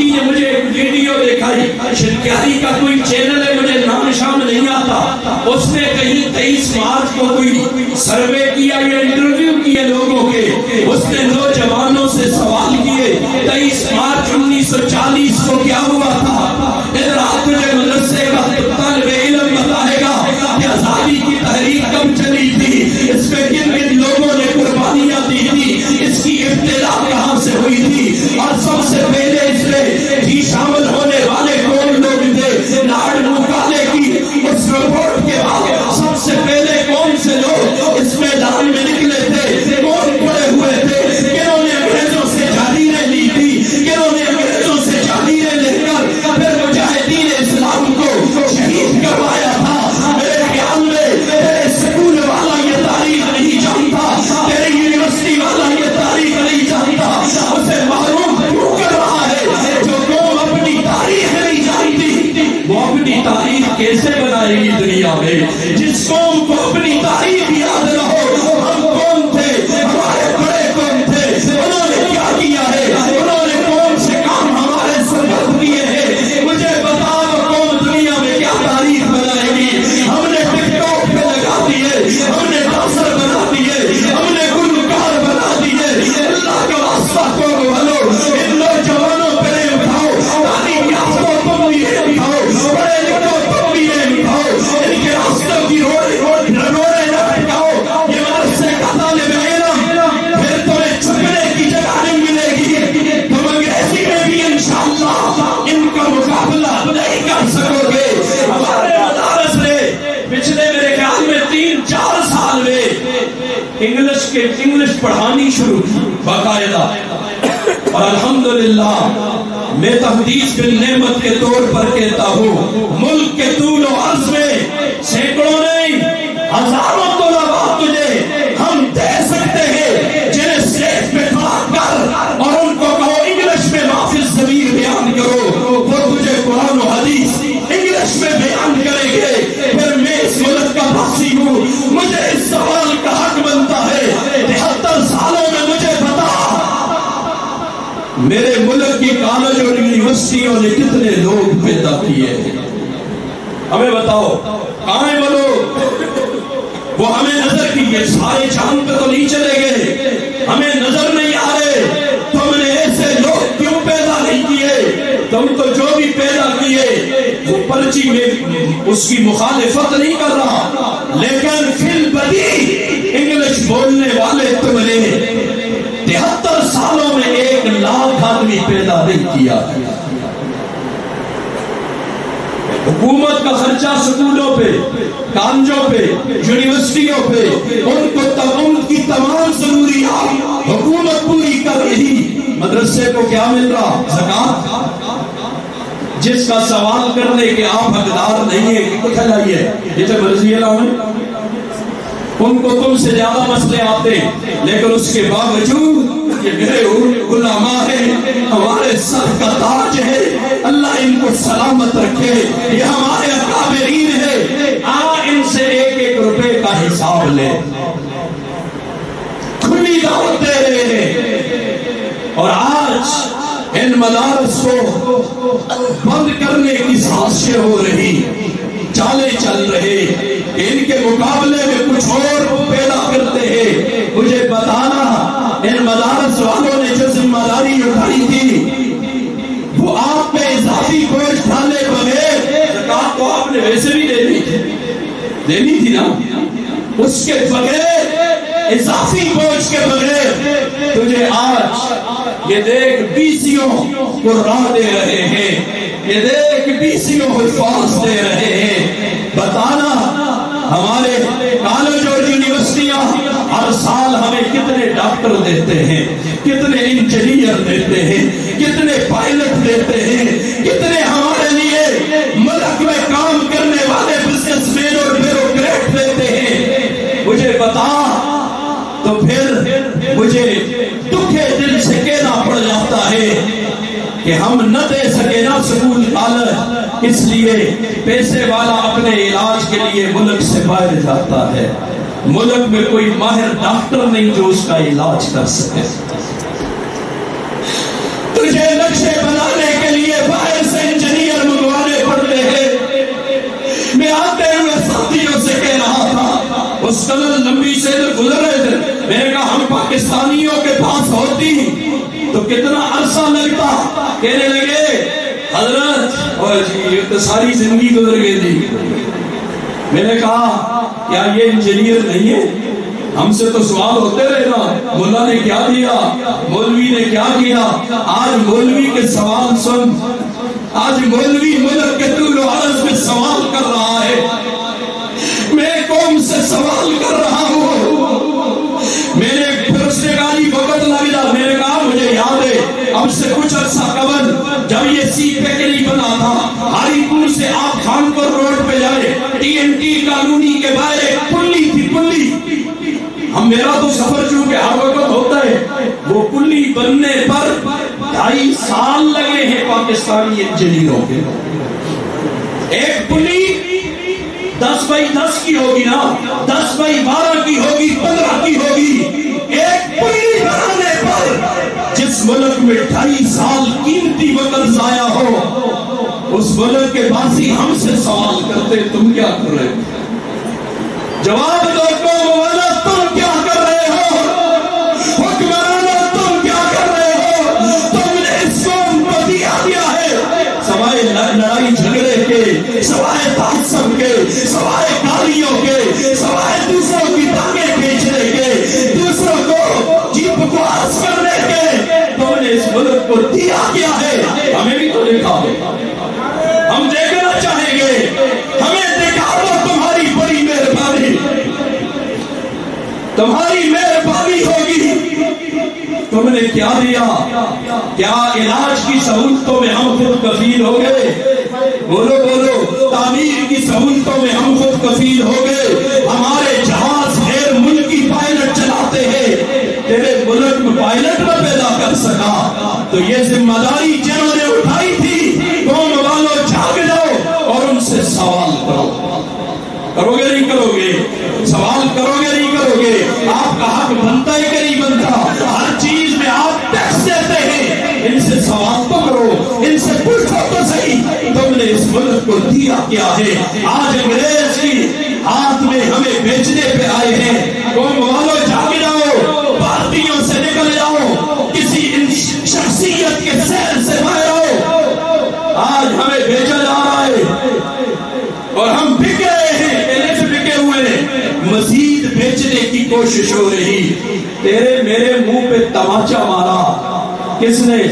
ساتھی نے مجھے ایک ویڈیو دکھائی، شنکیاری کا کوئی چینل ہے، مجھے نام شام نہیں آتا، اس نے کہیں 23 مارچ کو کوئی سروے کیا یا انٹرویو کیے لوگوں کے، اس نے نوجوانوں سے سوال کیے 23 مارچ 1940 کو کیا ہوا تھا؟ ادھر آپ تجھے مدرسے کا طالب علم بتائے گا کہ آزادی کی تحریک کب چلی تھی، اس میں کن کن لوگوں نے قربانیاں دی تھی، اس کی ابتدا کہاں سے ہوئی تھی، اور سب سے پہلے اس میں بھی شامل ہونے والے کون لوگ تھے؟ لاڈ مکالے کی اس رپورٹ کے بعد سب سے پہلے کون سے لوگ اس میدان میں نکلے تھے، کون کھڑے ہوئے تھے، کنہوں نے انگریزوں سے جاگیریں لی تھی، کنہوں نے انگریزوں سے جاگیریں لے کر پھر مجاہدین اسلام کو شہید کروایا تھا؟ میرے خیال میں تیرے سکول والا یہ تاریخ نہیں جانتا، تیرے یونیورسٹی والا یہ تاریخ نہیں جانتا، اسے معلوم کیوں کر رہا ہے؟ جو قوم اپنی تاریخ نہیں جانتی وہ اپنی تاریخ کیسے بنائے گی دنیا میں؟ جس قوم کو اپنی تاریخ یاد نہ ہو، ہم کون تھے، ہمارے بڑے کون تھے، انہوں نے کیا کیا ہے، انہوں نے کون سے کام ہمارے سبب کیے ہیں، مجھے بتا وہ قوم دنیا میں کیا تاریخ بنائے گی؟ ہم نے ٹک ٹاک پہ لگا دیے، ہم نے ڈانسر بنا دیے، ہم نے گلوکار بنا دیے، اللہ کا واسطہ کون بنو، ان نوجوانوں پہ نہیں اٹھاؤ، تعلیم یافتوں تم بھی یہ اٹھاؤ، پڑھے لکھو تم بھی یہ اٹھاؤ، ان کے راستوں کی روڑے نہ اٹھاؤ، یہ مدرسے کا طالب علم پھر تمہیں چھپنے کی جگہ نہیں ملے گی، تم انگریزی میں بھی انشاءاللہ ان کا مقابلہ نہیں کر سکو گے۔ ہمارے مدارس نے پچھلے میرے خیال میں 3-4 سال میں انگلش پڑھانی شروع کی باقاعدہ، اور الحمدللہ میں تحدیث بن نعمت کے طور پر کہتا ہوں، ملک کے طول و عرض میں سینکڑوں نہیں ہزاروں طلباء تجھے ہم دے سکتے ہیں، جنہیں اسٹیج پہ کھڑا کر اور ان کو کہو انگلش میں محفظ ضمیر بیان کرو، وہ تجھے قرآن و حدیث انگلش میں بیان کریں گے۔ پھر میں اس ملک کا باسی ہوں، مجھے اس سوال کا حق بنتا ہے، 73 سالوں میں مجھے بتا میرے ملک کی کالج اور یونیورسٹیوں نے کتنے لوگ پیدا کیے ہیں؟ ہمیں بتاؤ کہاں ہیں وہ لوگ؟ وہ ہمیں نظر کیے، سارے چاند پہ تو نہیں چلے گئے، ہمیں نظر نہیں آ رہے، تم نے ایسے لوگ کیوں پیدا نہیں کیے؟ تم تو جو بھی پیدا کیے وہ پرچی میں اس کی مخالفت نہیں کر رہا، لیکن فی البدیہہ انگلش بولنے والے تم نے 73 سالوں میں 1 لاکھ آدمی پیدا نہیں کیا۔ حکومت کا خرچہ سکولوں پہ، کالجوں پہ، یونیورسٹیوں پہ، ان کی تمام ضروریات حکومت پوری کر رہی، مدرسے کو کیا مل رہا؟ زکوٰۃ، جس کا سوال کرنے کے آپ حقدار نہیں ہیں کہ کچھ لائیے جیسے مرضی لاؤں، ان کو تم سے زیادہ مسئلے آتے، لیکن اس کے باوجود یہ میرے علماء ہیں، ہمارے سر کا تاج ہے، اللہ ان کو سلامت رکھے، یہ ہمارے اکابرین ہیں، ان سے 1-1 روپے کا حساب لے، کھلی دعوت دے رہے ہیں، اور آج ان مدارس کو بند کرنے کی سازشیں ہو رہی، چالیں چل رہے، ان کے مقابلے میں کچھ اور پیدا کرتے ہیں۔ مجھے بتانا ان مدارس والوں نے جو ذمہ داری اٹھائی تھی وہ آپ پہ اضافی بوجھ ڈالے بغیر، زکوٰۃ تو آپ نے ویسے بھی دینی تھی نا، اس کے بغیر، اضافی بوجھ کے بغیر تجھے آج یہ دیکھ بیسیوں کو راہ دے رہے ہیں، یہ دیکھ بیسیوں حفاظ دے رہے ہیں۔ بتانا ہمارے کالج اور یونیورسٹیاں ہر سال ہمیں کتنے ڈاکٹر دیتے ہیں، کتنے انجینئر دیتے ہیں، کتنے پائلٹ دیتے ہیں، کتنے ہمارے لیے ملک میں کام کرنے والے بزنس مین اور بیوروکریٹ دیتے ہیں۔ مجھے بتا تو پھر مجھے دکھے دل سے کہنا پڑ جاتا ہے کہ ہم نہ دے سکے نا سکول کالج، اس لیے پیسے والا اپنے علاج کے لیے ملک سے باہر جاتا ہے، ملک میں کوئی ماہر ڈاکٹر نہیں جو اس کا علاج کر سکے۔ تجھے نقشے بنانے کے لیے تو کتنا عرصہ لگتا. کہنے لگے حضرت اور جی یہ تو ساری زندگی گزر گئی تھی. میں نے کہا کیا یہ انجینئر نہیں ہے؟ ہم سے تو سوال ہوتے رہے نا، مولا نے کیا دیا، مولوی نے کیا کیا. آج مولوی کے سوال سن. آج مولوی ملک کے طول و عرض میں سوال کر رہا ہے. میں قوم سے سوال کر رہا ہوں. میں نے پھر اس نے کہا جی وقت لگ جا. میں نے کہا مجھے یاد ہے اب سے کچھ عرصہ قبل جب یہ سی پیک نہیں بنا تھا، ہاری پور سے آپ خانپور روڈ پہ جائے TNT کالونی کے باہر ایک پلی تھی. پلی ہم میرا تو سفر چونکہ ہر وقت ہوتا ہے، وہ پلی بننے پر 2.5 سال لگے ہیں پاکستانی انجینئروں کے. ایک پلی 10x10 کی ہوگی نا، 10x12 کی ہوگی، 15 کی ہوگی. ایک پلی بنانے پر جس ملک میں 2.5 سال قیمتی وقت ضائع ہو، اس ملک کے باسی ہم سے سوال کرتے تم کیا کر رہے ہو؟ جواب دو قوم والا تم کیا کر رہے ہو؟ حکمرانوں تم کیا کر رہے ہو؟ تم نے اس قوم کو دیا ہے سوائے لڑائی جھگڑے کے، سوائے تعصب کے، سوائے گالیوں کے، سوائے دوسروں کی ٹانگیں کھینچنے کے، دوسروں کو جی بکواس کرنے کے. تم نے اس ملک کو دیا کیا ہے؟ ہمیں بھی تو دیکھا ہے. ہم دیکھنا چاہیں گے. ہمیں دکھا دو تمہاری بڑی مہربانی. تمہاری مہربانی ہوگی. تم نے کیا دیا؟ کیا علاج کی سہولتوں میں ہم خود کفیل ہو گئے؟ بولو بولو. تعمیر کی سہولتوں میں ہم خود کفیل ہو گئے. ہمارے جہاز غیر ملکی پائلٹ چلاتے ہیں. تیرے ملک میں پائلٹ نہ پیدا کر سکا تو یہ ذمہ داری جنہوں نے اٹھائی تھی، قوم والوں جاگ جاؤ اور ان سے سوال کرو. کرو گے نہیں کرو گے؟ سوال کرو گے نہیں کرو گے؟ آپ کا حق بنتا ہے کہ نہیں بنتا؟ ہر چیز میں آپ ٹیکس دیتے ہیں. ان سے سوال تو کرو، ان سے پوچھو تو صحیح تم نے اس ملک کو دیا کیا ہے؟ آج انگریز کی ہاتھ میں ہمیں بیچنے پہ آئے ہیں. قوم والوں جاگ جاؤ، پارٹیوں سے نکل جاؤ، کسی شخصیت کے سیر سے باہر آؤ. آج ہمیں بیچا جا رہا ہے اور ہم بک رہے ہیں. پہلے سے بکے ہوئے ہیں، مزید بیچنے کی کوشش ہو رہی. تیرے میرے منہ پہ تماچا مارا کس نے؟